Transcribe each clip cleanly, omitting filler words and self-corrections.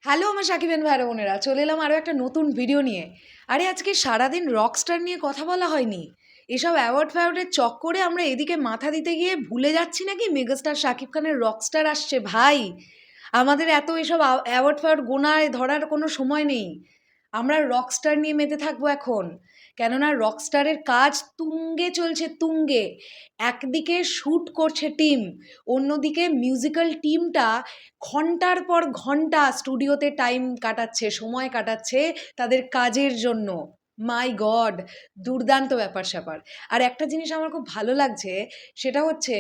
Hello আমার সাকিবেন ভাইরা বোনেরা, চলে এলাম আরও একটা নতুন ভিডিও নিয়ে। আরে আজকে সারাদিন রকস্টার নিয়ে কথা বলা হয়নি। এসব অ্যাওয়ার্ড ফ্যাওয়ার্ডের চক্করে আমরা এদিকে মাথা দিতে গিয়ে ভুলে যাচ্ছি নাকি মেগাস্টার শাকিব খানের রকস্টার আসছে ভাই। আমাদের এত এসব অ্যাওয়ার্ড ফ্যাওয়ার্ড গোনায় ধরার কোনো সময় নেই। আমরা রকস্টার নিয়ে মেতে থাকবো এখন, কেননা রকস্টারের কাজ তুঙ্গে চলছে, তুঙ্গে। একদিকে শ্যুট করছে টিম, অন্যদিকে মিউজিক্যাল টিমটা ঘন্টার পর ঘন্টা স্টুডিওতে টাইম কাটাচ্ছে, সময় কাটাচ্ছে তাদের কাজের জন্য। মাই গড, দুর্দান্ত ব্যাপার স্যাপার। আর একটা জিনিস আমার খুব ভালো লাগছে, সেটা হচ্ছে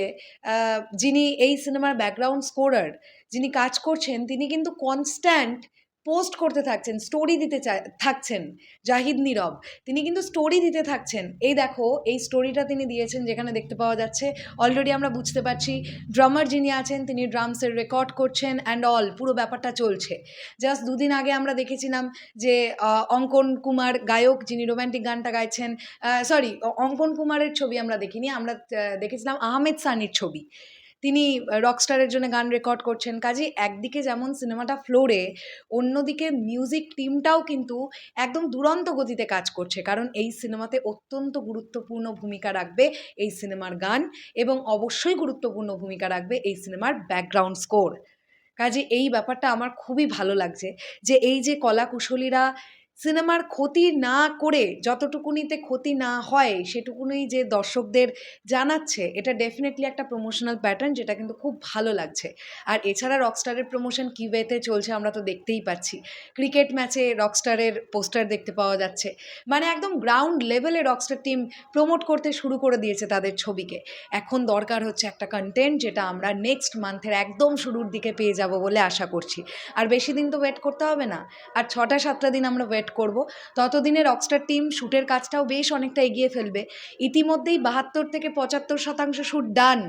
যিনি এই সিনেমার ব্যাকগ্রাউন্ড স্কোরার, যিনি কাজ করছেন, তিনি কিন্তু কনস্ট্যান্ট পোস্ট করতে থাকছেন, স্টোরি দিতে থাকছেন। জাহিদ নীরব, তিনি কিন্তু স্টোরি দিতে থাকছেন। এই দেখো, এই স্টোরিটা তিনি দিয়েছেন, যেখানে দেখতে পাওয়া যাচ্ছে অলরেডি আমরা বুঝতে পারছি ড্রামার যিনি আছেন তিনি ড্রামসের রেকর্ড করছেন অ্যান্ড অল, পুরো ব্যাপারটা চলছে। জাস্ট দুদিন আগে আমরা দেখেছিলাম যে অঙ্কন কুমার গায়ক, যিনি রোম্যান্টিক গানটা গাইছেন, সরি, অঙ্কন কুমারের ছবি আমরা দেখিনি, আমরা দেখেছিলাম আহমেদ সানির ছবি। তিনি রকস্টারের জন্য গান রেকর্ড করছেন। কাজে একদিকে যেমন সিনেমাটা ফ্লোরে, অন্যদিকে মিউজিক টিমটাও কিন্তু একদম দুরন্ত গতিতে কাজ করছে, কারণ এই সিনেমাতে অত্যন্ত গুরুত্বপূর্ণ ভূমিকা রাখবে এই সিনেমার গান, এবং অবশ্যই গুরুত্বপূর্ণ ভূমিকা রাখবে এই সিনেমার ব্যাকগ্রাউন্ড স্কোর। কাজে এই ব্যাপারটা আমার খুবই ভালো লাগছে, যে এই যে কলাকুশলীরা সিনেমার ক্ষতি না করে, যতটুকুনিতে ক্ষতি না হয় সেটুকুনি যে দর্শকদের জানাচ্ছে, এটা ডেফিনেটলি একটা প্রমোশনাল প্যাটার্ন, যেটা কিন্তু খুব ভালো লাগছে। আর এছাড়া রকস্টারের প্রমোশন কী ওয়েতে চলছে আমরা তো দেখতেই পাচ্ছি। ক্রিকেট ম্যাচে রকস্টারের পোস্টার দেখতে পাওয়া যাচ্ছে, মানে একদম গ্রাউন্ড লেভেলে রকস্টার টিম প্রমোট করতে শুরু করে দিয়েছে তাদের ছবিকে। এখন দরকার হচ্ছে একটা কন্টেন্ট, যেটা আমরা নেক্সট মান্থের একদম শুরুর দিকে পেয়ে যাব বলে আশা করছি। আর বেশি দিন তো ওয়েট করতে হবে না, আর 6-7টা দিন আমরা ওয়েট করব। ততদিনে রকস্টার টিম শ্যুটের কাজটাও বেশ অনেকটা এগিয়ে ফেলবে। ইতিমধ্যেই 72-75% শ্যুট ডান,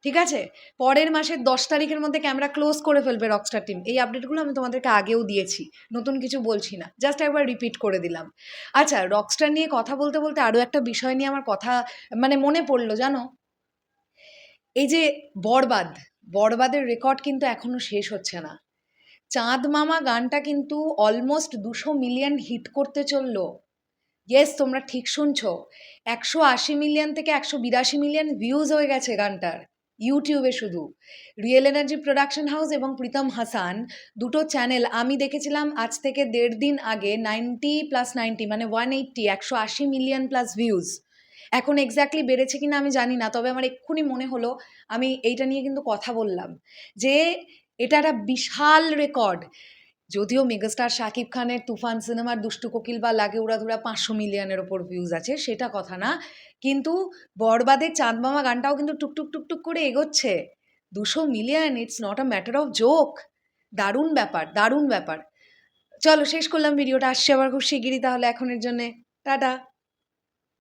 ঠিক আছে? পরের মাসের 10 তারিখের মধ্যে ক্যামেরা ক্লোজ করে ফেলবে রকস্টার টিম। এই আপডেটগুলো আমি তোমাদেরকে আগেও দিয়েছি, নতুন কিছু বলছি না, জাস্ট একবার রিপিট করে দিলাম। আচ্ছা, রকস্টার নিয়ে কথা বলতে বলতে আরও একটা বিষয় নিয়ে আমার কথা মনে পড়লো, জানো? এই যে বরবাদের রেকর্ড কিন্তু এখনো শেষ হচ্ছে না। চাঁদ মামা গানটা কিন্তু অলমোস্ট 200 মিলিয়ন হিট করতে চললো। ইয়েস, তোমরা ঠিক শুনছো, 180 মিলিয়ন থেকে 182 মিলিয়ন ভিউজ হয়ে গেছে গানটার ইউটিউবে শুধু। রিয়েল এনার্জি প্রোডাকশন হাউস এবং প্রীতম হাসান, দুটো চ্যানেল, আমি দেখেছিলাম আজ থেকে 1.5 দিন আগে 90+90 মানে 180, 180 মিলিয়ন প্লাস ভিউজ। এখন এক্স্যাক্টলি বেড়েছে কিনা আমি জানি না, তবে আমার এক্ষুনি মনে হলো আমি এইটা নিয়ে কিন্তু কথা বললাম, যে এটা একটা বিশাল রেকর্ড। যদিও মেগাস্টার শাকিব খানের তুফান সিনেমার দুষ্টু কোকিল বা লাগে উড়াধুরা 500 মিলিয়নের ওপর ভিউজ আছে, সেটা কথা না, কিন্তু বরবাদের চাঁদমামা গানটাও কিন্তু টুকটুক টুকটুক করে এগোচ্ছে। 200 million, it's not a matter of joke. দারুণ ব্যাপার, দারুণ ব্যাপার। চলো শেষ করলাম ভিডিওটা, আসছে আবার খুব শিগগিরই, তাহলে এখনের জন্যে টাটা।